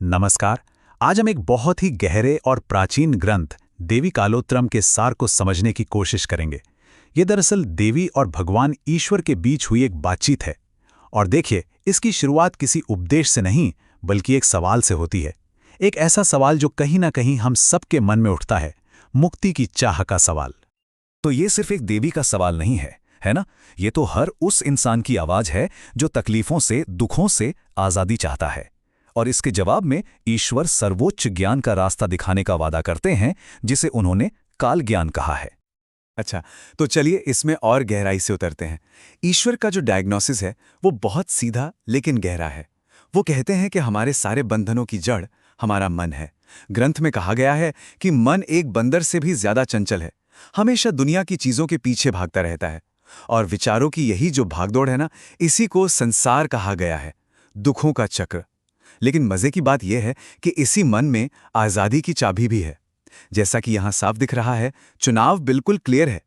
नमस्कार। आज हम एक बहुत ही गहरे और प्राचीन ग्रंथ देवी कालोत्तरम के सार को समझने की कोशिश करेंगे। ये दरअसल देवी और भगवान ईश्वर के बीच हुई एक बातचीत है। और देखिए, इसकी शुरुआत किसी उपदेश से नहीं बल्कि एक सवाल से होती है। एक ऐसा सवाल जो कहीं ना कहीं हम सबके मन में उठता है, मुक्ति की चाह का सवाल। तो ये सिर्फ एक देवी का सवाल नहीं है ना? ये तो हर उस इंसान की आवाज है जो तकलीफों से, दुखों से आजादी चाहता है। और इसके जवाब में ईश्वर सर्वोच्च ज्ञान का रास्ता दिखाने का वादा करते हैं, जिसे उन्होंने काल ज्ञान कहा है। अच्छा, तो चलिए इसमें और गहराई से उतरते हैं। ईश्वर का जो डायग्नोसिस है वो बहुत सीधा लेकिन गहरा है। वो कहते हैं कि हमारे सारे बंधनों की जड़ हमारा मन है। ग्रंथ में कहा गया है कि मन एक बंदर से भी ज्यादा चंचल है, हमेशा दुनिया की चीजों के पीछे भागता रहता है। और विचारों की यही जो भागदौड़ है ना, इसी को संसार कहा गया है, दुखों का चक्र। लेकिन मजे की बात यह है कि इसी मन में आजादी की चाबी भी है। जैसा कि यहां साफ दिख रहा है, चुनाव बिल्कुल क्लियर है।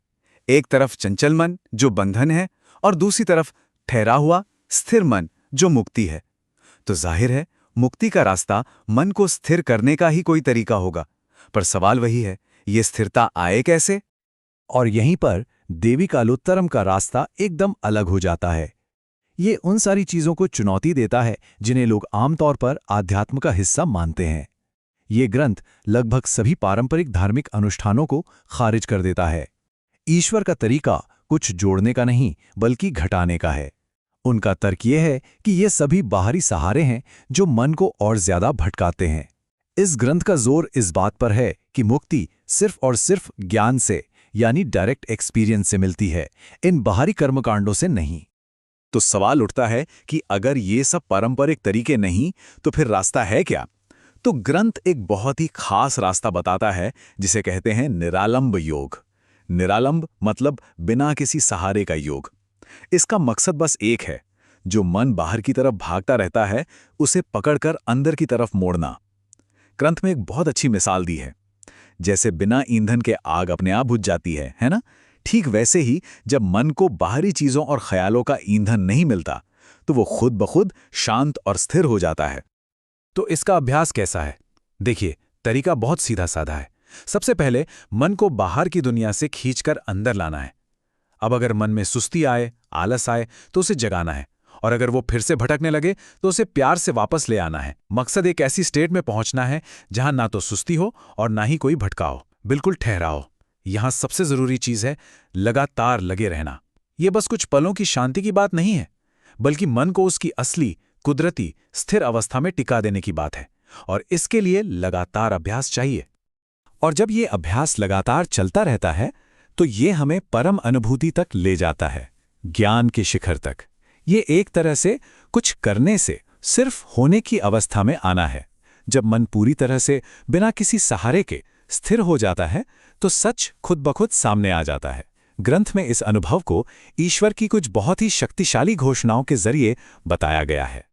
एक तरफ चंचल मन जो बंधन है, और दूसरी तरफ ठहरा हुआ स्थिर मन जो मुक्ति है। तो जाहिर है, मुक्ति का रास्ता मन को स्थिर करने का ही कोई तरीका होगा। पर सवाल वही है, ये स्थिरता आए कैसे? और यहीं पर देवी कालोत्तरम का रास्ता एकदम अलग हो जाता है। ये उन सारी चीजों को चुनौती देता है जिन्हें लोग आमतौर पर आध्यात्म का हिस्सा मानते हैं। ये ग्रंथ लगभग सभी पारंपरिक धार्मिक अनुष्ठानों को खारिज कर देता है। ईश्वर का तरीका कुछ जोड़ने का नहीं बल्कि घटाने का है। उनका तर्क ये है कि ये सभी बाहरी सहारे हैं जो मन को और ज्यादा भटकाते हैं। इस ग्रंथ का जोर इस बात पर है कि मुक्ति सिर्फ और सिर्फ ज्ञान से, यानी डायरेक्ट एक्सपीरियंस से मिलती है, इन बाहरी कर्मकांडों से नहीं। तो सवाल उठता है कि अगर ये सब पारंपरिक तरीके नहीं, तो फिर रास्ता है क्या? तो ग्रंथ एक बहुत ही खास रास्ता बताता है, जिसे कहते हैं निरालंब योग। निरालंब मतलब बिना किसी सहारे का योग। इसका मकसद बस एक है, जो मन बाहर की तरफ भागता रहता है उसे पकड़कर अंदर की तरफ मोड़ना। ग्रंथ में एक बहुत अच्छी मिसाल दी है। जैसे बिना ईंधन के आग अपने आप बुझ जाती है ना? ठीक वैसे ही जब मन को बाहरी चीजों और ख्यालों का ईंधन नहीं मिलता, तो वो खुद ब खुद शांत और स्थिर हो जाता है। तो इसका अभ्यास कैसा है? देखिए, तरीका बहुत सीधा साधा है। सबसे पहले मन को बाहर की दुनिया से खींचकर अंदर लाना है। अब अगर मन में सुस्ती आए, आलस आए, तो उसे जगाना है। और अगर वो फिर से भटकने लगे तो उसे प्यार से वापस ले आना है। मकसद एक ऐसी स्टेट में पहुंचना है जहां ना तो सुस्ती हो और ना ही कोई भटकाओ, बिल्कुल ठहराओ। यहां सबसे जरूरी चीज है लगातार लगे रहना। ये बस कुछ पलों की शांति की बात नहीं है, बल्कि मन को उसकी असली, कुदरती, स्थिर अवस्था में टिका देने की बात है। और इसके लिए लगातार अभ्यास चाहिए। और जब ये अभ्यास लगातार चलता रहता है, तो ये हमें परम अनुभूति तक ले जाता है, ज्ञान के शिखर तक। ये एक तरह से कुछ करने से सिर्फ होने की अवस्था में आना है। जब मन पूरी तरह से बिना किसी सहारे के स्थिर हो जाता है, तो सच खुद ब खुद सामने आ जाता है। ग्रंथ में इस अनुभव को ईश्वर की कुछ बहुत ही शक्तिशाली घोषणाओं के जरिए बताया गया है।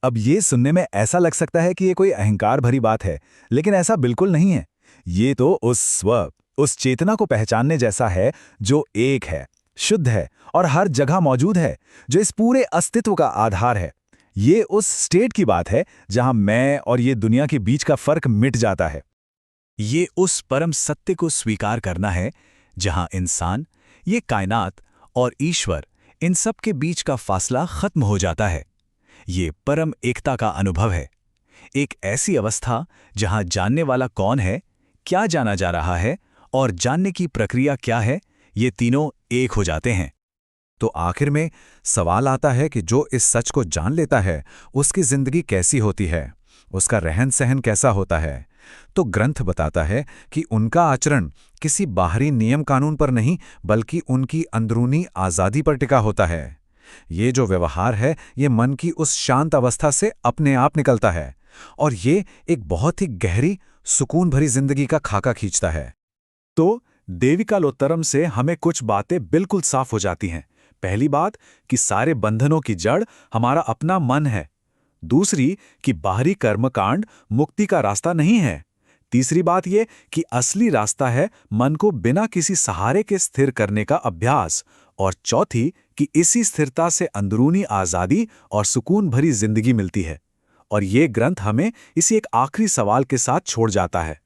अब ये सुनने में ऐसा लग सकता है कि ये कोई अहंकार भरी बात है, लेकिन ऐसा बिल्कुल नहीं है। ये तो उस स्व, उस चेतना को पहचानने जैसा है जो एक है, शुद्ध है और हर जगह मौजूद है, जो इस पूरे अस्तित्व का आधार है। ये उस स्टेट की बात है जहां मैं और ये दुनिया के बीच का फर्क मिट जाता है। ये उस परम सत्य को स्वीकार करना है जहां इंसान, ये कायनात और ईश्वर, इन सब के बीच का फासला खत्म हो जाता है। ये परम एकता का अनुभव है, एक ऐसी अवस्था जहां जानने वाला कौन है, क्या जाना जा रहा है और जानने की प्रक्रिया क्या है, ये तीनों एक हो जाते हैं। तो आखिर में सवाल आता है कि जो इस सच को जान लेता है, उसकी जिंदगी कैसी होती है, उसका रहन सहन कैसा होता है? तो ग्रंथ बताता है कि उनका आचरण किसी बाहरी नियम कानून पर नहीं, बल्कि उनकी अंदरूनी आज़ादी पर टिका होता है। ये जो व्यवहार है, ये मन की उस शांत अवस्था से अपने आप निकलता है, और ये एक बहुत ही गहरी, सुकून भरी जिंदगी का खाका खींचता है। तो देवी कालोत्तरम से हमें कुछ बातें बिल्कुल साफ हो जाती हैं। पहली बात कि सारे बंधनों की जड़ हमारा अपना मन है। दूसरी कि बाहरी कर्मकांड मुक्ति का रास्ता नहीं है। तीसरी बात यह कि असली रास्ता है मन को बिना किसी सहारे के स्थिर करने का अभ्यास। और चौथी कि इसी स्थिरता से अंदरूनी आज़ादी और सुकून भरी जिंदगी मिलती है। और ये ग्रंथ हमें इसी एक आखिरी सवाल के साथ छोड़ जाता है।